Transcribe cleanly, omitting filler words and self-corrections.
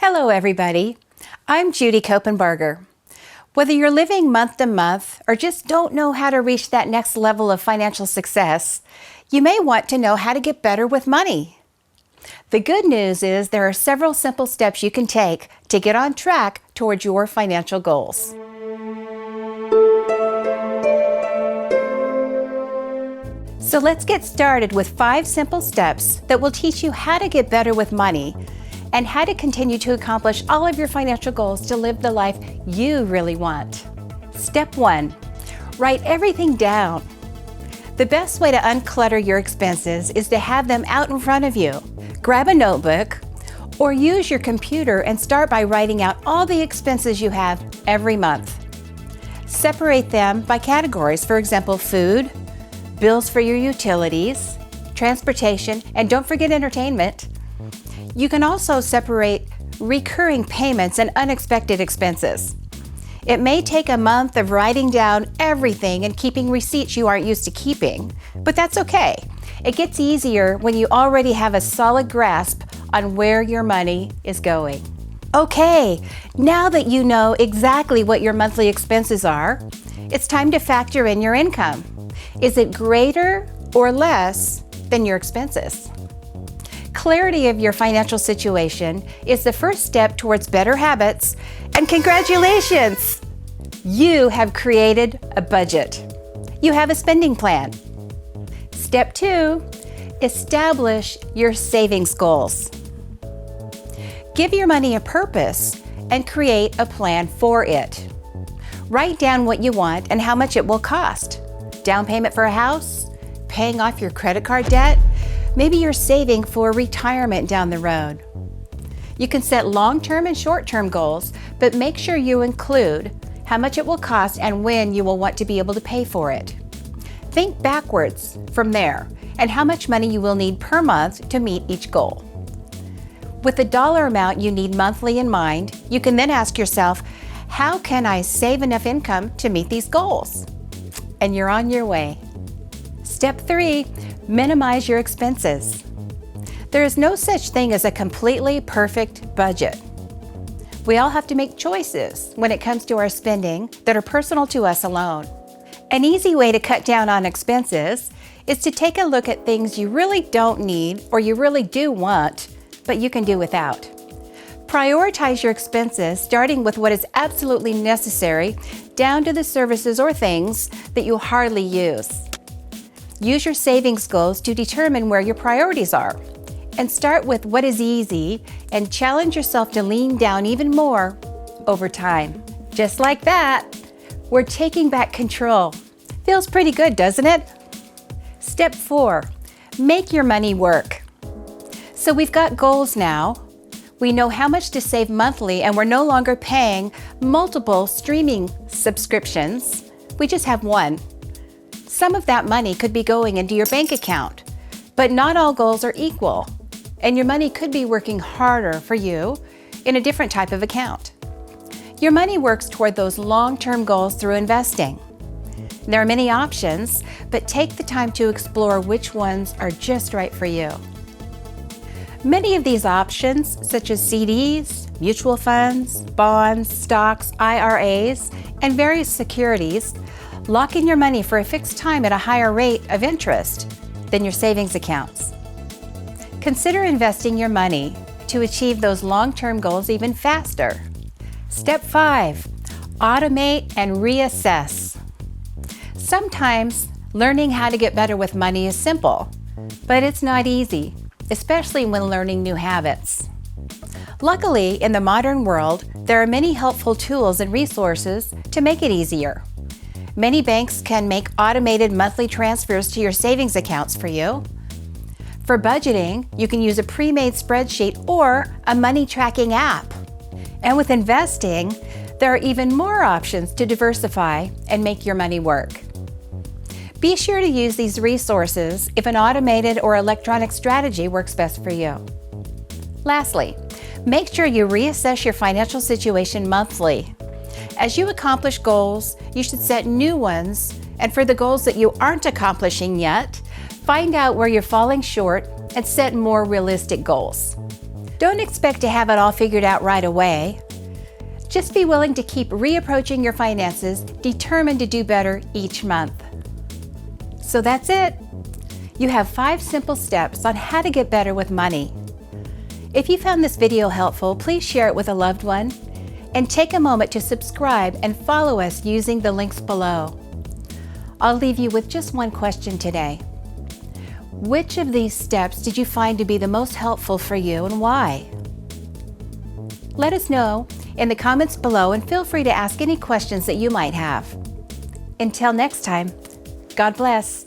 Hello everybody, I'm Judy Copenbarger. Whether you're living month to month or just don't know how to reach that next level of financial success, you may want to know how to get better with money. The good news is there are several simple steps you can take to get on track towards your financial goals. So let's get started with 5 simple steps that will teach you how to get better with money and how to continue to accomplish all of your financial goals to live the life you really want. Step 1, write everything down. The best way to unclutter your expenses is to have them out in front of you. Grab a notebook or use your computer and start by writing out all the expenses you have every month. Separate them by categories, for example, food, bills for your utilities, transportation, and don't forget entertainment. You can also separate recurring payments and unexpected expenses. It may take a month of writing down everything and keeping receipts you aren't used to keeping, but that's okay. It gets easier when you already have a solid grasp on where your money is going. Okay, now that you know exactly what your monthly expenses are, it's time to factor in your income. Is it greater or less than your expenses? Clarity of your financial situation is the first step towards better habits, and congratulations! You have created a budget. You have a spending plan. Step 2, establish your savings goals. Give your money a purpose and create a plan for it. Write down what you want and how much it will cost. Down payment for a house, paying off your credit card debt, maybe you're saving for retirement down the road. You can set long-term and short-term goals, but make sure you include how much it will cost and when you will want to be able to pay for it. Think backwards from there and how much money you will need per month to meet each goal. With the dollar amount you need monthly in mind, you can then ask yourself, how can I save enough income to meet these goals? And you're on your way. Step 3, minimize your expenses. There is no such thing as a completely perfect budget. We all have to make choices when it comes to our spending that are personal to us alone. An easy way to cut down on expenses is to take a look at things you really don't need or you really do want, but you can do without. Prioritize your expenses, starting with what is absolutely necessary, down to the services or things that you hardly use. Use your savings goals to determine where your priorities are, and start with what is easy and challenge yourself to lean down even more over time. Just like that, we're taking back control. Feels pretty good, doesn't it? Step 4, make your money work. So we've got goals now. We know how much to save monthly, and we're no longer paying multiple streaming subscriptions. We just have one. Some of that money could be going into your bank account, but not all goals are equal, and your money could be working harder for you in a different type of account. Your money works toward those long-term goals through investing. There are many options, but take the time to explore which ones are just right for you. Many of these options, such as CDs, mutual funds, bonds, stocks, IRAs, and various securities, lock in your money for a fixed time at a higher rate of interest than your savings accounts. Consider investing your money to achieve those long-term goals even faster. Step 5, automate and reassess. Sometimes learning how to get better with money is simple, but it's not easy, especially when learning new habits. Luckily, in the modern world, there are many helpful tools and resources to make it easier. Many banks can make automated monthly transfers to your savings accounts for you. For budgeting, you can use a pre-made spreadsheet or a money tracking app. And with investing, there are even more options to diversify and make your money work. Be sure to use these resources if an automated or electronic strategy works best for you. Lastly, make sure you reassess your financial situation monthly. As you accomplish goals, you should set new ones, and for the goals that you aren't accomplishing yet, find out where you're falling short and set more realistic goals. Don't expect to have it all figured out right away. Just be willing to keep reapproaching your finances, determined to do better each month. So that's it. You have 5 simple steps on how to get better with money. If you found this video helpful, please share it with a loved one and take a moment to subscribe and follow us using the links below. I'll leave you with just one question today. Which of these steps did you find to be the most helpful for you and why? Let us know in the comments below and feel free to ask any questions that you might have. Until next time, God bless.